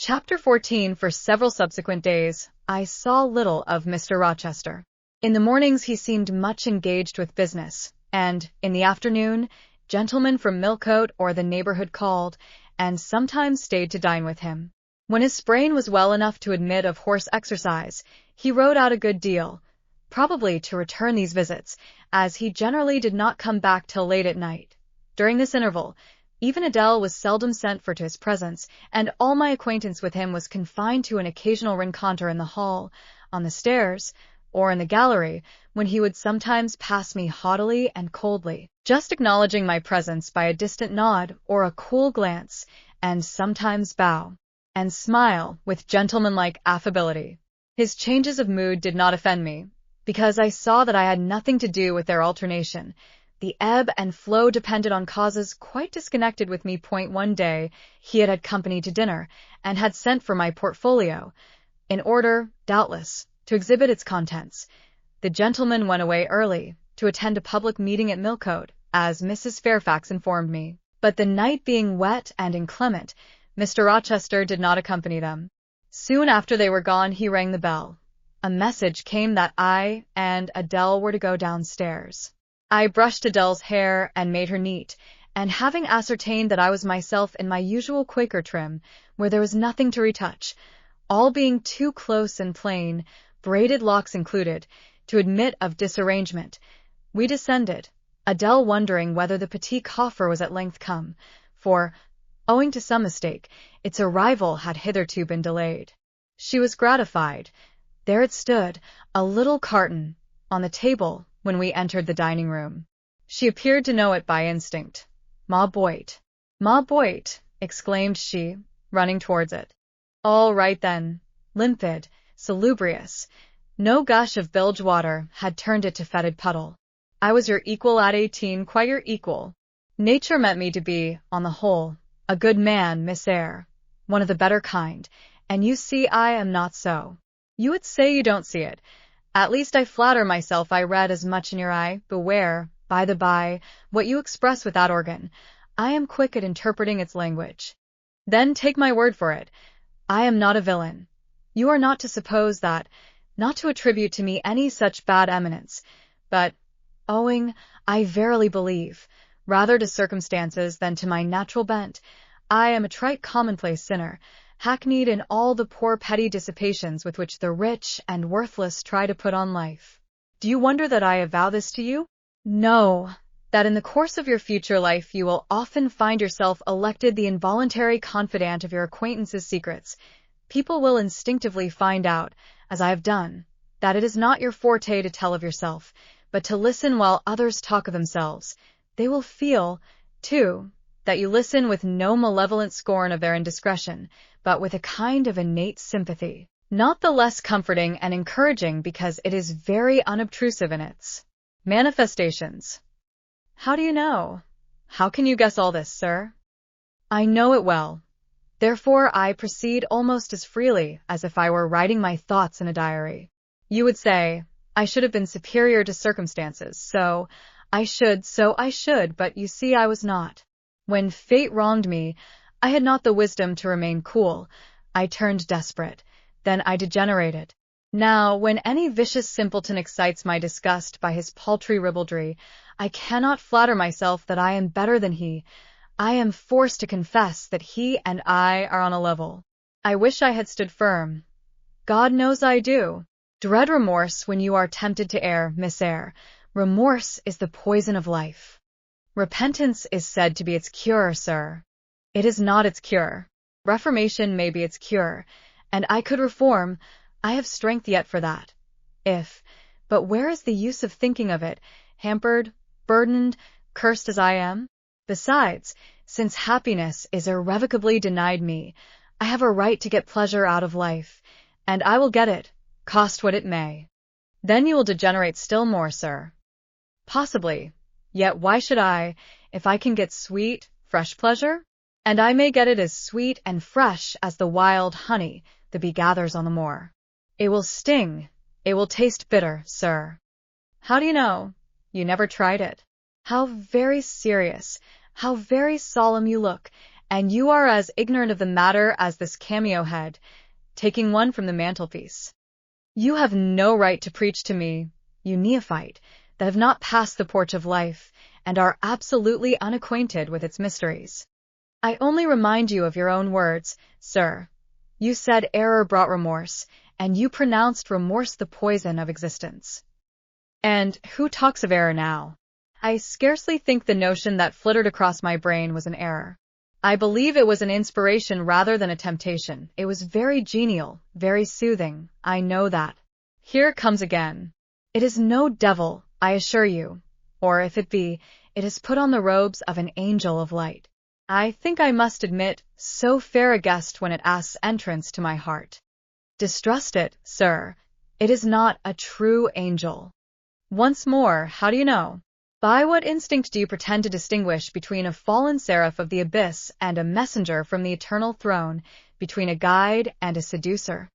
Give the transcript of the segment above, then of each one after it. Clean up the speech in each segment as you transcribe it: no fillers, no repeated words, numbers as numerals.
Chapter 14. For several subsequent days, I saw little of Mr. Rochester. In the mornings he seemed much engaged with business, and, in the afternoon, gentlemen from Millcote or the neighborhood called, and sometimes stayed to dine with him. When his sprain was well enough to admit of horse exercise, he rode out a good deal, probably to return these visits, as he generally did not come back till late at night. During this interval, even Adele was seldom sent for to his presence, and all my acquaintance with him was confined to an occasional rencontre in the hall, on the stairs, or in the gallery, when he would sometimes pass me haughtily and coldly, just acknowledging my presence by a distant nod or a cool glance, and sometimes bow and smile with gentlemanlike affability. His changes of mood did not offend me, because I saw that I had nothing to do with their alternation. The ebb and flow depended on causes quite disconnected with me. One day he had company to dinner, and had sent for my portfolio, in order, doubtless, to exhibit its contents. The gentleman went away early, to attend a public meeting at Millcote, as Mrs. Fairfax informed me. But the night being wet and inclement, Mr. Rochester did not accompany them. Soon after they were gone he rang the bell. A message came that I and Adele were to go downstairs. I brushed Adele's hair and made her neat, and having ascertained that I was myself in my usual Quaker trim, where there was nothing to retouch, all being too close and plain, braided locks included, to admit of disarrangement, we descended, Adele wondering whether the petit coffre was at length come, for, owing to some mistake, its arrival had hitherto been delayed. She was gratified. There it stood, a little carton, on the table, when we entered the dining-room. She appeared to know it by instinct. "Ma boit." "Ma boit," exclaimed she, running towards it. All right then. Limpid, salubrious. No gush of bilge water had turned it to fetid puddle. I was your equal at 18, quite your equal. Nature meant me to be, on the whole, a good man, Miss Eyre, one of the better kind, and you see I am not so. You would say you don't see it. At least I flatter myself I read as much in your eye. Beware, by the by, what you express with that organ. I am quick at interpreting its language. Then take my word for it, I am not a villain. You are not to suppose that, not to attribute to me any such bad eminence, but, owing, I verily believe, rather to circumstances than to my natural bent, I am a trite commonplace sinner, hackneyed in all the poor petty dissipations with which the rich and worthless try to put on life. Do you wonder that I avow this to you? No, that in the course of your future life you will often find yourself elected the involuntary confidant of your acquaintances' secrets. People will instinctively find out, as I have done, that it is not your forte to tell of yourself, but to listen while others talk of themselves. They will feel, too, that you listen with no malevolent scorn of their indiscretion, but with a kind of innate sympathy, not the less comforting and encouraging because it is very unobtrusive in its manifestations. How do you know? How can you guess all this, sir? I know it well. Therefore I proceed almost as freely as if I were writing my thoughts in a diary. You would say, I should have been superior to circumstances, so I should, but you see I was not. When fate wronged me, I had not the wisdom to remain cool. I turned desperate. Then I degenerated. Now, when any vicious simpleton excites my disgust by his paltry ribaldry, I cannot flatter myself that I am better than he. I am forced to confess that he and I are on a level. I wish I had stood firm. God knows I do. Dread remorse when you are tempted to err, Miss Eyre. Remorse is the poison of life. Repentance is said to be its cure, sir. It is not its cure. Reformation may be its cure, and I could reform. I have strength yet for that. But where is the use of thinking of it, hampered, burdened, cursed as I am? Besides, since happiness is irrevocably denied me, I have a right to get pleasure out of life, and I will get it, cost what it may. Then you will degenerate still more, sir. Possibly. Yet why should I, if I can get sweet, fresh pleasure? And I may get it as sweet and fresh as the wild honey the bee gathers on the moor. It will sting. It will taste bitter, sir. How do you know? You never tried it. How very serious, how very solemn you look, and you are as ignorant of the matter as this cameo head, taking one from the mantelpiece. You have no right to preach to me, you neophyte, that have not passed the porch of life, and are absolutely unacquainted with its mysteries. I only remind you of your own words, sir. You said error brought remorse, and you pronounced remorse the poison of existence. And who talks of error now? I scarcely think the notion that flittered across my brain was an error. I believe it was an inspiration rather than a temptation. It was very genial, very soothing, I know that. Here it comes again. It is no devil, I assure you, or if it be, it has put on the robes of an angel of light. I think I must admit, so fair a guest when it asks entrance to my heart. Distrust it, sir. It is not a true angel. Once more, how do you know? By what instinct do you pretend to distinguish between a fallen seraph of the abyss and a messenger from the eternal throne, between a guide and a seducer?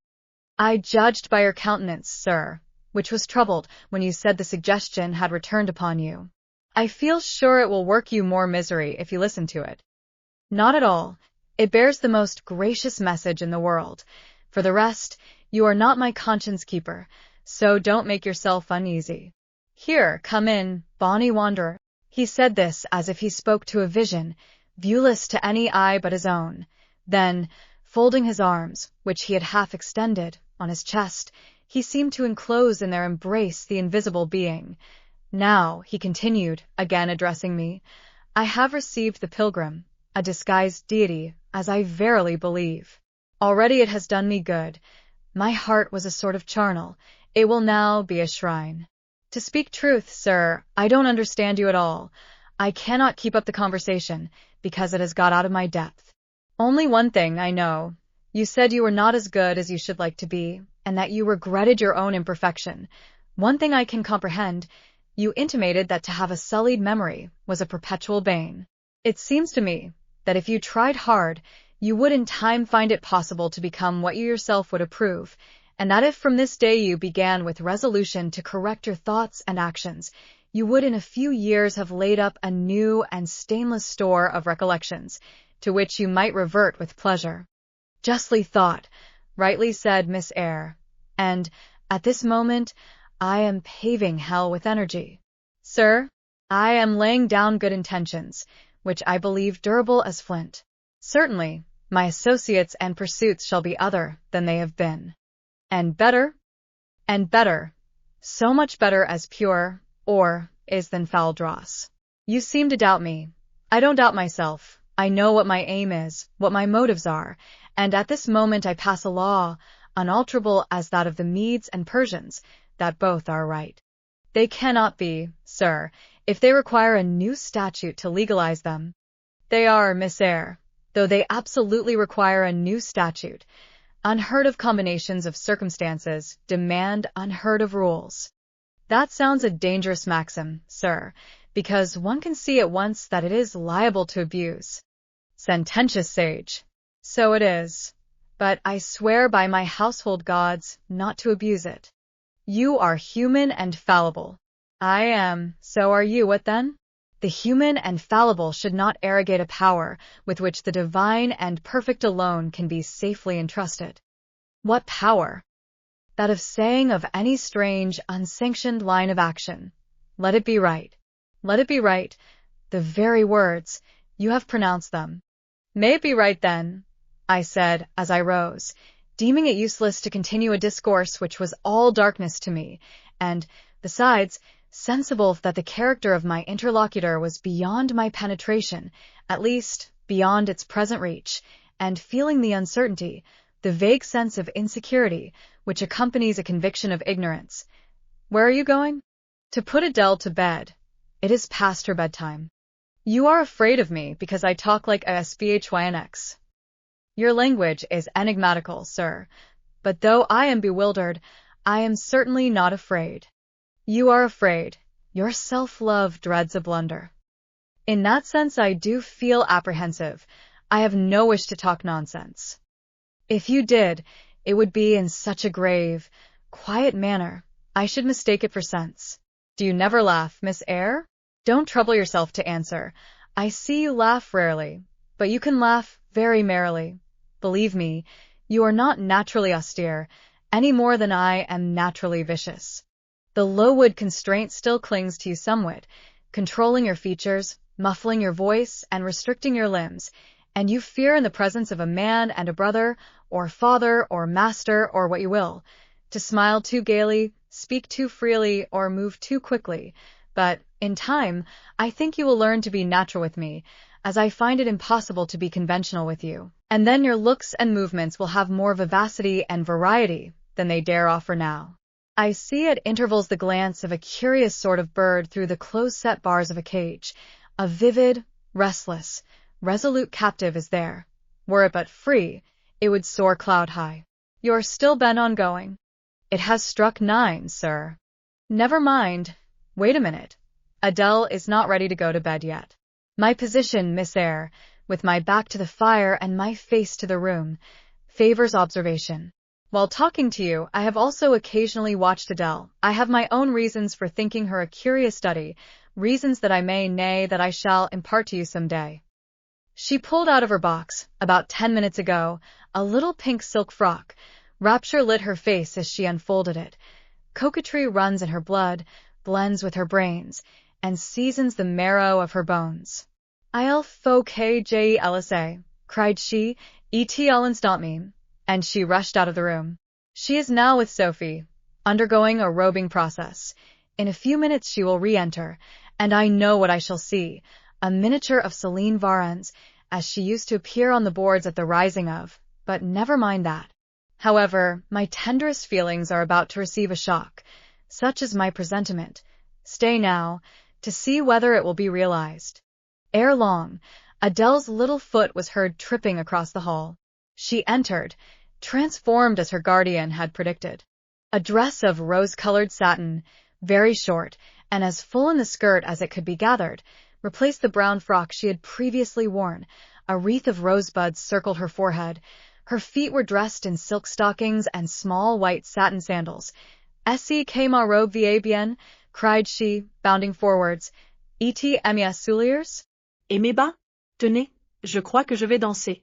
I judged by your countenance, sir, which was troubled when you said the suggestion had returned upon you. I feel sure it will work you more misery if you listen to it. Not at all. It bears the most gracious message in the world. For the rest, you are not my conscience keeper, so don't make yourself uneasy. Here, come in, bonny wanderer. He said this as if he spoke to a vision, viewless to any eye but his own. Then, folding his arms, which he had half extended, on his chest, he seemed to enclose in their embrace the invisible being. Now, he continued, again addressing me, I have received the pilgrim, a disguised deity, as I verily believe. Already it has done me good. My heart was a sort of charnel. It will now be a shrine. To speak truth, sir, I don't understand you at all. I cannot keep up the conversation, because it has got out of my depth. Only one thing I know. You said you were not as good as you should like to be, and that you regretted your own imperfection. One thing I can comprehend. You intimated that to have a sullied memory was a perpetual bane. It seems to me that if you tried hard, you would in time find it possible to become what you yourself would approve, and that if from this day you began with resolution to correct your thoughts and actions, you would in a few years have laid up a new and stainless store of recollections, to which you might revert with pleasure. Justly thought, rightly said Miss Eyre, and, at this moment, I am paving hell with energy. Sir, I am laying down good intentions, which I believe durable as flint. Certainly, my associates and pursuits shall be other than they have been. And better, so much better as pure, or, is than foul dross. You seem to doubt me. I don't doubt myself. I know what my aim is, what my motives are, and at this moment I pass a law, unalterable as that of the Medes and Persians, that both are right. They cannot be, sir, if they require a new statute to legalize them. They are, Miss Eyre, though they absolutely require a new statute. Unheard of combinations of circumstances demand unheard of rules. That sounds a dangerous maxim, sir, because one can see at once that it is liable to abuse. Sententious sage. So it is. But I swear by my household gods not to abuse it. You are human and fallible. I am, so are you, what then? The human and fallible should not arrogate a power with which the divine and perfect alone can be safely entrusted. What power? That of saying of any strange, unsanctioned line of action, let it be right. Let it be right. The very words, you have pronounced them. May it be right then, I said as I rose, deeming it useless to continue a discourse which was all darkness to me, and, besides, sensible that the character of my interlocutor was beyond my penetration, at least beyond its present reach, and feeling the uncertainty, the vague sense of insecurity, which accompanies a conviction of ignorance. Where are you going? To put Adele to bed. It is past her bedtime. You are afraid of me because I talk like a SPHYNX. Your language is enigmatical, sir, but though I am bewildered, I am certainly not afraid. You are afraid. Your self-love dreads a blunder. In that sense I do feel apprehensive. I have no wish to talk nonsense. If you did, it would be in such a grave, quiet manner, I should mistake it for sense. Do you never laugh, Miss Eyre? Don't trouble yourself to answer. I see you laugh rarely, but you can laugh very merrily. Believe me, you are not naturally austere, any more than I am naturally vicious. The low-wood constraint still clings to you somewhat, controlling your features, muffling your voice, and restricting your limbs, and you fear in the presence of a man and a brother, or father, or master, or what you will, to smile too gaily, speak too freely, or move too quickly. But, in time, I think you will learn to be natural with me, as I find it impossible to be conventional with you. And then your looks and movements will have more vivacity and variety than they dare offer now. I see at intervals the glance of a curious sort of bird through the close-set bars of a cage. A vivid, restless, resolute captive is there. Were it but free, it would soar cloud-high. You're still bent on going. It has struck 9, sir. Never mind. Wait a minute. Adele is not ready to go to bed yet. My position, Miss Eyre, with my back to the fire and my face to the room, favors observation. While talking to you, I have also occasionally watched Adele. I have my own reasons for thinking her a curious study, reasons that I may, nay, that I shall impart to you some day. She pulled out of her box, about 10 minutes ago, a little pink silk frock. Rapture lit her face as she unfolded it. Coquetry runs in her blood, blends with her brains, and seasons the marrow of her bones. "I'll faut que j'aille," cried she, "et l'instant même," and she rushed out of the room. She is now with Sophie, undergoing a robing process. In a few minutes she will re-enter, and I know what I shall see, a miniature of Céline Varens, as she used to appear on the boards at the rising of, but never mind that. However, my tenderest feelings are about to receive a shock. Such is my presentiment. Stay now, to see whether it will be realized. Ere long, Adele's little foot was heard tripping across the hall. She entered, transformed as her guardian had predicted. A dress of rose-colored satin, very short, and as full in the skirt as it could be gathered, replaced the brown frock she had previously worn. A wreath of rosebuds circled her forehead. Her feet were dressed in silk stockings and small white satin sandals. "Est-ce que ma robe va bien?" cried she, bounding forwards. "Et mes souliers?" Et mes bas? Tenez, je crois que je vais danser.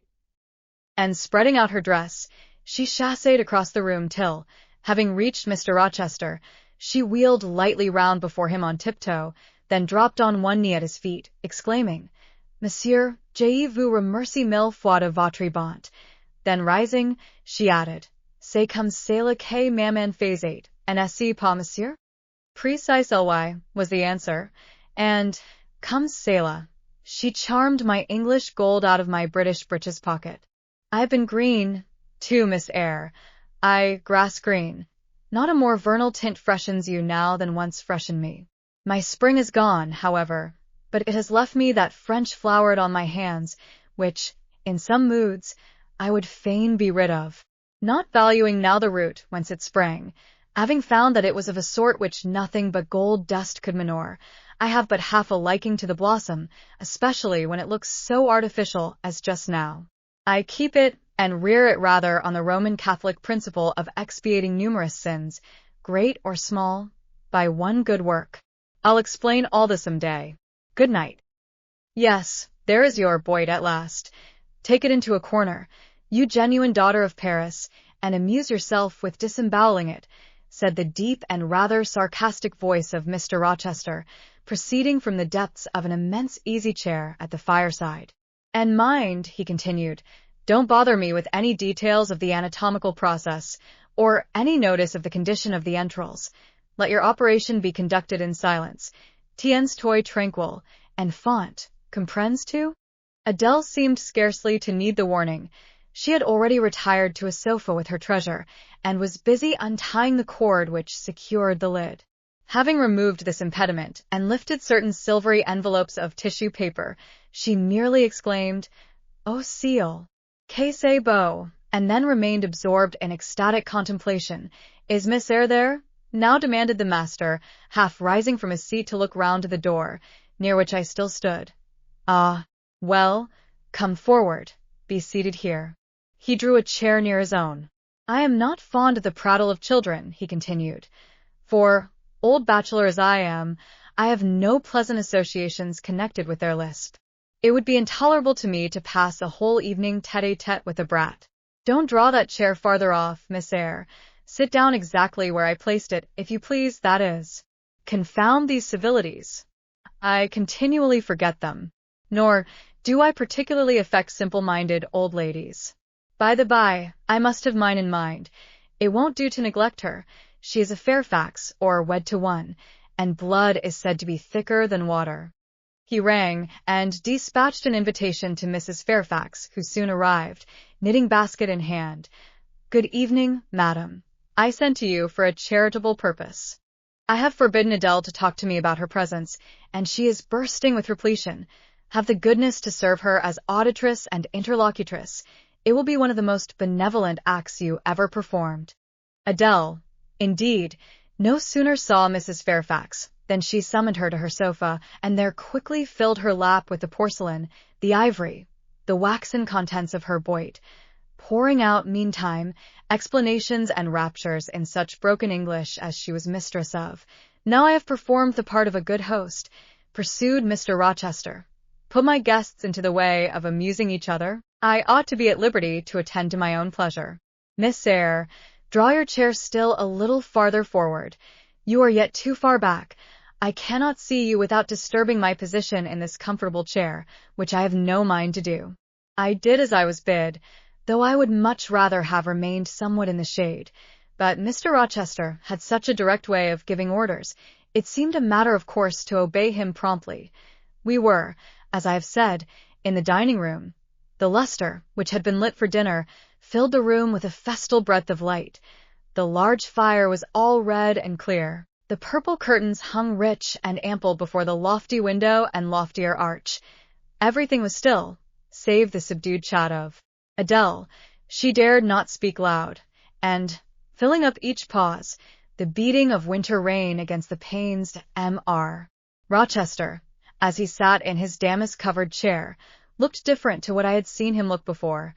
And spreading out her dress, she chassed across the room till, having reached Mr. Rochester, she wheeled lightly round before him on tiptoe, then dropped on one knee at his feet, exclaiming, "Monsieur, je vous remercie mille fois de votre bonté." Then rising, she added, "C'est comme cela que maman faisait, and n'est-ce pas, monsieur?" "Precisely," was the answer, and, comme cela, she charmed my English gold out of my British breeches pocket. I have been green, too, Miss Eyre. Grass green. Not a more vernal tint freshens you now than once freshened me. My spring is gone, however, but it has left me that French floweret on my hands, which, in some moods, I would fain be rid of. Not valuing now the root whence it sprang, having found that it was of a sort which nothing but gold dust could manure, I have but half a liking to the blossom, especially when it looks so artificial as just now. I keep it and rear it rather on the Roman Catholic principle of expiating numerous sins, great or small, by one good work. I'll explain all this some day. Good night. Yes, there is your Boyd at last. Take it into a corner, you genuine daughter of Paris, and amuse yourself with disemboweling it, said the deep and rather sarcastic voice of Mr. Rochester, proceeding from the depths of an immense easy-chair at the fireside. "And mind," he continued, "don't bother me with any details of the anatomical process, or any notice of the condition of the entrails. Let your operation be conducted in silence. Tiens toi tranquille, enfant, comprends-tu?" Adele seemed scarcely to need the warning. She had already retired to a sofa with her treasure, and was busy untying the cord which secured the lid. Having removed this impediment, and lifted certain silvery envelopes of tissue paper, she merely exclaimed, "Oh, ciel! Que c'est beau!" and then remained absorbed in ecstatic contemplation. "Is Miss Eyre there?" now demanded the master, half rising from his seat to look round to the door, near which I still stood. "Ah, well, come forward, be seated here." He drew a chair near his own. "I am not fond of the prattle of children," he continued, "for, old bachelor as I am, I have no pleasant associations connected with their lisp. It would be intolerable to me to pass a whole evening tête-à-tête with a brat. Don't draw that chair farther off, Miss Eyre. Sit down exactly where I placed it, if you please, that is. Confound these civilities. I continually forget them. Nor do I particularly affect simple-minded old ladies. By the by, I must have mine in mind. It won't do to neglect her. She is a Fairfax, or wed to one, and blood is said to be thicker than water. He rang, and dispatched an invitation to Mrs. Fairfax, who soon arrived, knitting basket in hand. Good evening, madam. I sent to you for a charitable purpose. I have forbidden Adele to talk to me about her presence, and she is bursting with repletion. Have the goodness to serve her as auditress and interlocutress. It will be one of the most benevolent acts you ever performed. Adele, indeed, no sooner saw Mrs. Fairfax than she summoned her to her sofa, and there quickly filled her lap with the porcelain, the ivory, the waxen contents of her boit, pouring out, meantime, explanations and raptures in such broken English as she was mistress of. Now I have performed the part of a good host, pursued Mr. Rochester, put my guests into the way of amusing each other. I ought to be at liberty to attend to my own pleasure. Miss Eyre, draw your chair still a little farther forward. You are yet too far back. I cannot see you without disturbing my position in this comfortable chair, which I have no mind to do. I did as I was bid, though I would much rather have remained somewhat in the shade. But Mr. Rochester had such a direct way of giving orders, it seemed a matter of course to obey him promptly. We were, as I have said, in the dining-room. The lustre, which had been lit for dinner, filled the room with a festal breadth of light. The large fire was all red and clear. The purple curtains hung rich and ample before the lofty window and loftier arch. Everything was still, save the subdued chat of Adele. She dared not speak loud, and, filling up each pause, the beating of winter rain against the panes. Mr. Rochester, as he sat in his damask-covered chair, looked different to what I had seen him look before,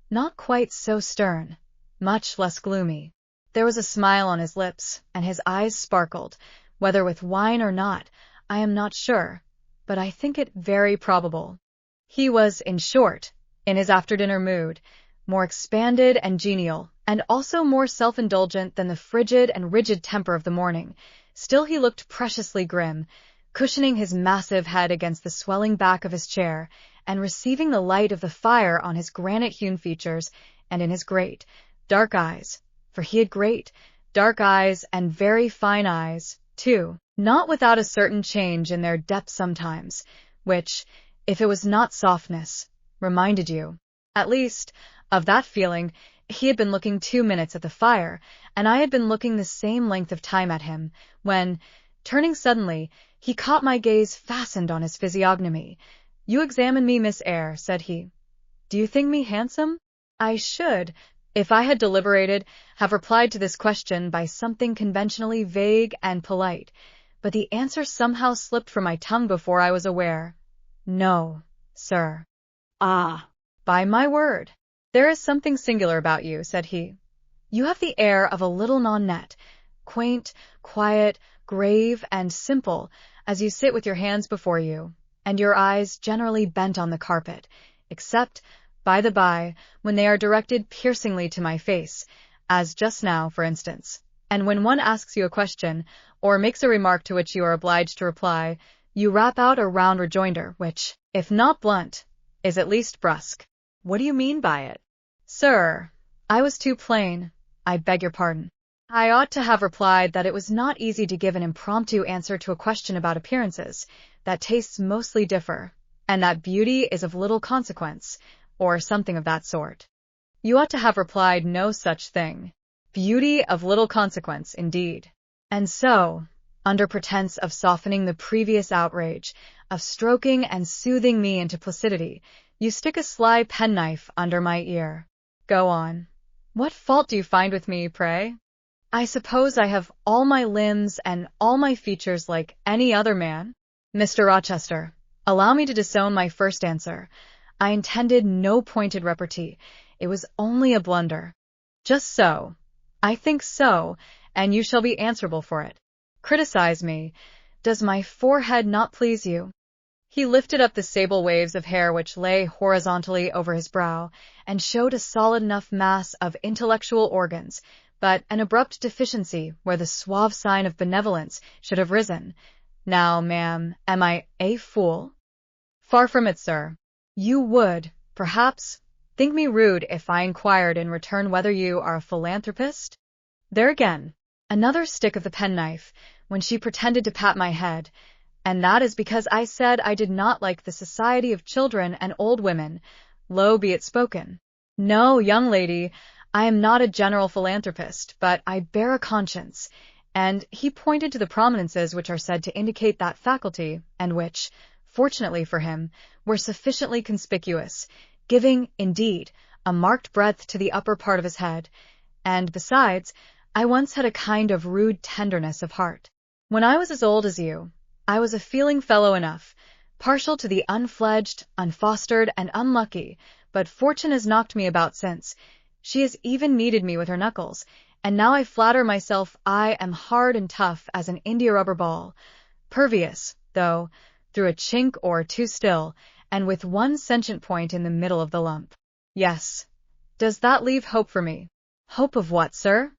not quite so stern, much less gloomy. There was a smile on his lips, and his eyes sparkled, whether with wine or not, I am not sure, but I think it very probable. He was, in short, in his after-dinner mood, more expanded and genial, and also more self-indulgent than the frigid and rigid temper of the morning. Still he looked preciously grim, cushioning his massive head against the swelling back of his chair, and receiving the light of the fire on his granite-hewn features and in his great, dark eyes, for he had great, dark eyes and very fine eyes, too, not without a certain change in their depth sometimes, which, if it was not softness, reminded you, at least, of that feeling. He had been looking 2 minutes at the fire, and I had been looking the same length of time at him, when, turning suddenly, he caught my gaze fastened on his physiognomy. "You examine me, Miss Eyre," said he. "Do you think me handsome?" I should, if I had deliberated, have replied to this question by something conventionally vague and polite, but the answer somehow slipped from my tongue before I was aware. "No, sir." Ah, "By my word, there is something singular about you," said he. "You have the air of a little nonnette, quaint, quiet, grave, and simple, as you sit with your hands before you, and your eyes generally bent on the carpet, except, by the by, when they are directed piercingly to my face, as just now, for instance, and when one asks you a question, or makes a remark to which you are obliged to reply, you rap out a round rejoinder, which, if not blunt, is at least brusque." "What do you mean by it?" "Sir, I was too plain. I beg your pardon. I ought to have replied that it was not easy to give an impromptu answer to a question about appearances, that tastes mostly differ, and that beauty is of little consequence, or something of that sort. You ought to have replied no such thing. Beauty of little consequence, indeed. And so, under pretense of softening the previous outrage, of stroking and soothing me into placidity, you stick a sly penknife under my ear. Go on. What fault do you find with me, pray? I suppose I have all my limbs and all my features like any other man? Mr. Rochester, allow me to disown my first answer. I intended no pointed repartee. It was only a blunder. Just so. I think so, and you shall be answerable for it. Criticize me. Does my forehead not please you? He lifted up the sable waves of hair which lay horizontally over his brow, and showed a solid enough mass of intellectual organs, but an abrupt deficiency where the suave sign of benevolence should have risen. Now, ma'am, am I a fool? Far from it, sir. You would, perhaps, think me rude if I inquired in return whether you are a philanthropist? There again, another stick of the penknife, when she pretended to pat my head, and that is because I said I did not like the society of children and old women. Low be it spoken. No, young lady, I am not a general philanthropist, but I bear a conscience, and he pointed to the prominences which are said to indicate that faculty, and which, fortunately for him, were sufficiently conspicuous, giving, indeed, a marked breadth to the upper part of his head, and, besides, I once had a kind of rude tenderness of heart. When I was as old as you, I was a feeling fellow enough, partial to the unfledged, unfostered, and unlucky, but fortune has knocked me about since. She has even kneaded me with her knuckles, and now I flatter myself I am hard and tough as an india-rubber ball, pervious, though, through a chink or two still, and with one sentient point in the middle of the lump. Yes. Does that leave hope for me? Hope of what, sir?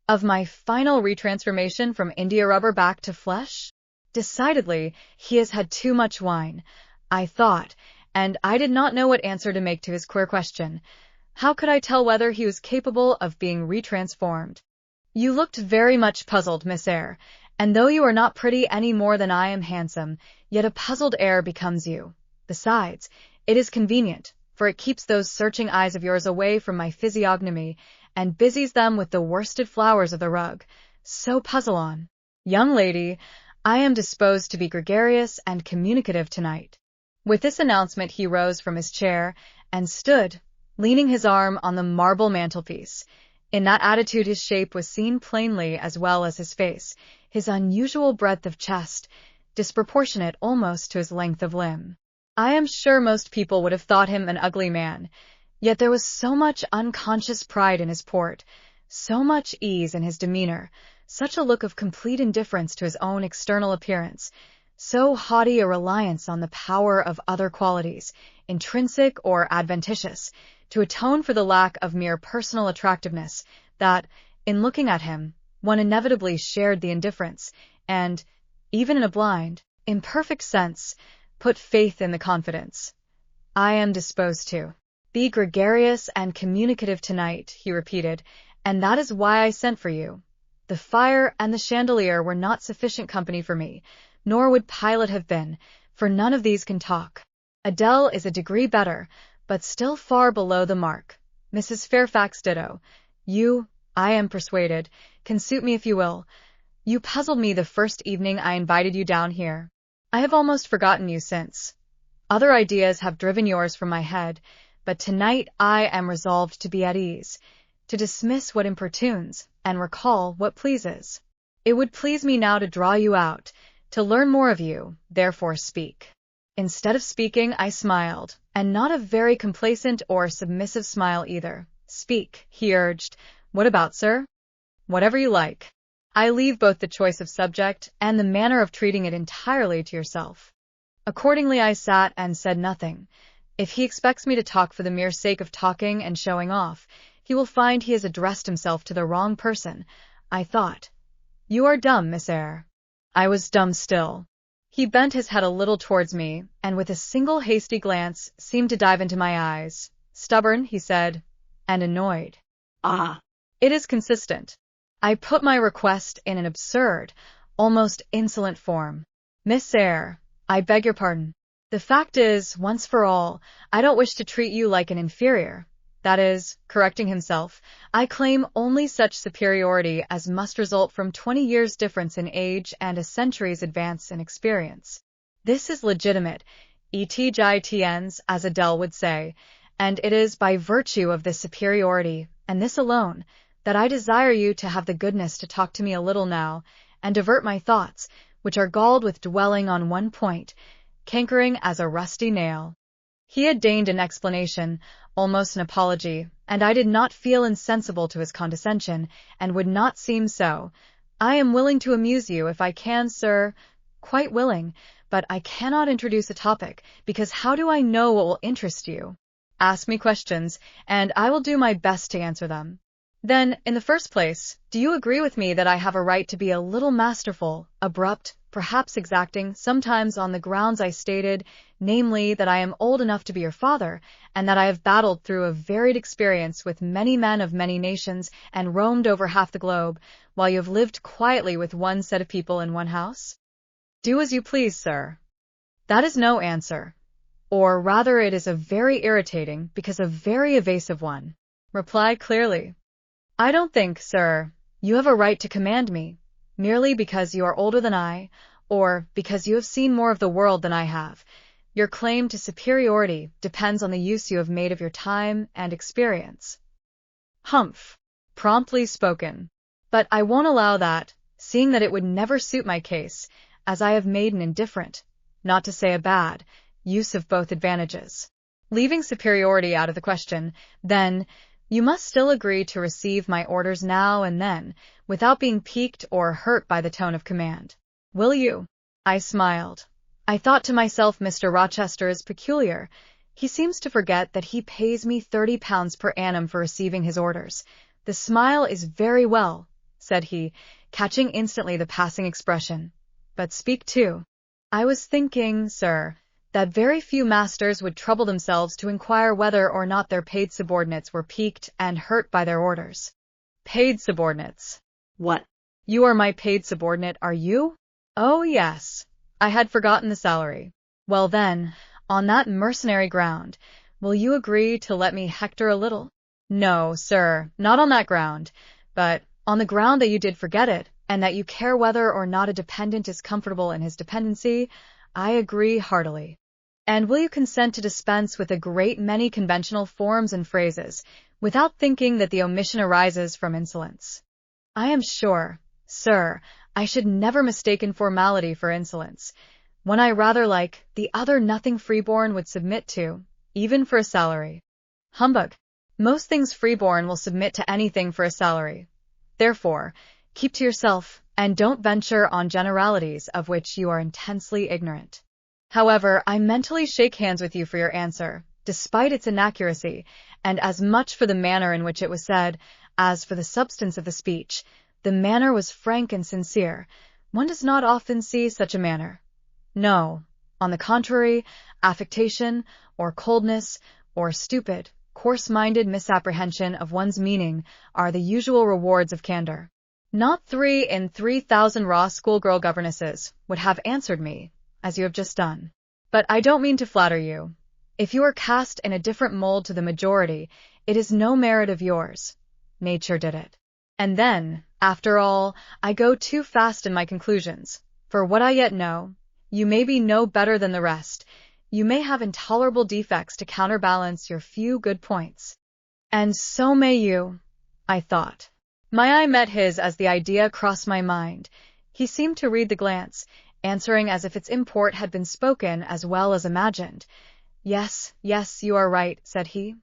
Of my final retransformation from india-rubber back to flesh? Decidedly, he has had too much wine, I thought, and I did not know what answer to make to his queer question. How could I tell whether he was capable of being retransformed? You looked very much puzzled, Miss Eyre, and though you are not pretty any more than I am handsome, yet a puzzled air becomes you. Besides, it is convenient, for it keeps those searching eyes of yours away from my physiognomy, and busies them with the worsted flowers of the rug. So puzzle on. Young lady, I am disposed to be gregarious and communicative tonight. With this announcement he rose from his chair, and stood, leaning his arm on the marble mantelpiece. In that attitude his shape was seen plainly as well as his face, his unusual breadth of chest, disproportionate almost to his length of limb. I am sure most people would have thought him an ugly man, yet there was so much unconscious pride in his port, so much ease in his demeanor, such a look of complete indifference to his own external appearance, so haughty a reliance on the power of other qualities, intrinsic or adventitious, to atone for the lack of mere personal attractiveness, that, in looking at him, one inevitably shared the indifference, and, even in a blind, imperfect sense, put faith in the confidence. I am disposed to be gregarious and communicative tonight, he repeated, and that is why I sent for you. The fire and the chandelier were not sufficient company for me, nor would Pilate have been, for none of these can talk. Adele is a degree better, but still far below the mark. Mrs. Fairfax ditto. You, I am persuaded, can suit me if you will. You puzzled me the first evening I invited you down here. I have almost forgotten you since. Other ideas have driven yours from my head, but tonight I am resolved to be at ease, to dismiss what importunes, and recall what pleases. It would please me now to draw you out, to learn more of you, therefore speak. Instead of speaking, I smiled, and not a very complacent or submissive smile either. Speak, he urged. What about, sir? Whatever you like. I leave both the choice of subject and the manner of treating it entirely to yourself. Accordingly I sat and said nothing. If he expects me to talk for the mere sake of talking and showing off, he will find he has addressed himself to the wrong person, I thought. You are dumb, Miss Eyre. I was dumb still. He bent his head a little towards me, and with a single hasty glance seemed to dive into my eyes. Stubborn, he said, and annoyed. Ah. It is consistent. I put my request in an absurd, almost insolent form. Miss Eyre, I beg your pardon. The fact is, once for all, I don't wish to treat you like an inferior. That is, correcting himself, I claim only such superiority as must result from 20 years' difference in age and a century's advance in experience. This is legitimate, etgitns, as Adele would say, and it is by virtue of this superiority, and this alone, that I desire you to have the goodness to talk to me a little now, and divert my thoughts, which are galled with dwelling on one point, cankering as a rusty nail. He had deigned an explanation, almost an apology, and I did not feel insensible to his condescension, and would not seem so. I am willing to amuse you if I can, sir, quite willing, but I cannot introduce a topic, because how do I know what will interest you? Ask me questions, and I will do my best to answer them. Then, in the first place, do you agree with me that I have a right to be a little masterful, abrupt, perhaps exacting, sometimes on the grounds I stated, namely that I am old enough to be your father, and that I have battled through a varied experience with many men of many nations and roamed over half the globe, while you have lived quietly with one set of people in one house? Do as you please, sir. That is no answer. Or rather, it is a very irritating, because a very evasive one. Reply clearly. I don't think, sir, you have a right to command me, merely because you are older than I, or because you have seen more of the world than I have. Your claim to superiority depends on the use you have made of your time and experience. Humph. Promptly spoken. But I won't allow that, seeing that it would never suit my case, as I have made an indifferent, not to say a bad, use of both advantages. Leaving superiority out of the question, then, you must still agree to receive my orders now and then, without being piqued or hurt by the tone of command. Will you? I smiled. I thought to myself, Mr. Rochester is peculiar. He seems to forget that he pays me £30 per annum for receiving his orders. The smile is very well, said he, catching instantly the passing expression. But speak too. I was thinking, sir, that very few masters would trouble themselves to inquire whether or not their paid subordinates were piqued and hurt by their orders. Paid subordinates? What? You are my paid subordinate, are you? Oh, yes. I had forgotten the salary. Well then, on that mercenary ground, will you agree to let me hector a little? No, sir, not on that ground, but on the ground that you did forget it, and that you care whether or not a dependent is comfortable in his dependency, I agree heartily. And will you consent to dispense with a great many conventional forms and phrases, without thinking that the omission arises from insolence? I am sure, sir, I should never mistake informality for insolence, when I rather like the other nothing freeborn would submit to, even for a salary. Humbug! Most things freeborn will submit to anything for a salary. Therefore, keep to yourself, and don't venture on generalities of which you are intensely ignorant. However, I mentally shake hands with you for your answer, despite its inaccuracy, and as much for the manner in which it was said, as for the substance of the speech. The manner was frank and sincere. One does not often see such a manner. No, on the contrary, affectation, or coldness, or stupid, coarse-minded misapprehension of one's meaning are the usual rewards of candor. Not 3 in 3,000 raw schoolgirl governesses would have answered me, as you have just done. But I don't mean to flatter you. If you are cast in a different mold to the majority, it is no merit of yours. Nature did it. And then, after all, I go too fast in my conclusions. For what I yet know, you may be no better than the rest. You may have intolerable defects to counterbalance your few good points. And so may you, I thought. My eye met his as the idea crossed my mind. He seemed to read the glance, answering as if its import had been spoken as well as imagined. Yes, you are right, said he.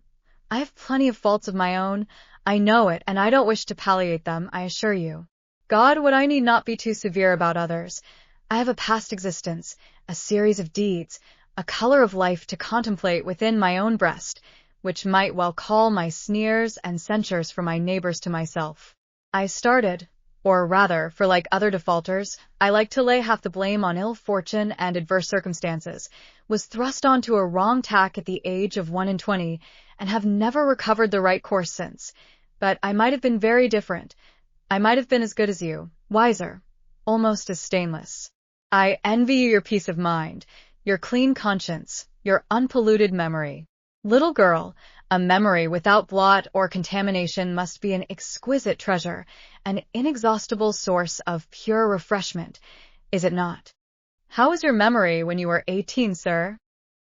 I have plenty of faults of my own. I know it, and I don't wish to palliate them, I assure you. God, would I need not be too severe about others. I have a past existence, a series of deeds, a color of life to contemplate within my own breast, which might well call my sneers and censures from my neighbors to myself. I started, or rather, for like other defaulters, I like to lay half the blame on ill fortune and adverse circumstances, was thrust on to a wrong tack at the age of 21, and have never recovered the right course since. But I might have been very different. I might have been as good as you, wiser, almost as stainless. I envy you your peace of mind, your clean conscience, your unpolluted memory. Little girl, a memory without blot or contamination must be an exquisite treasure, an inexhaustible source of pure refreshment, is it not? How was your memory when you were 18, sir?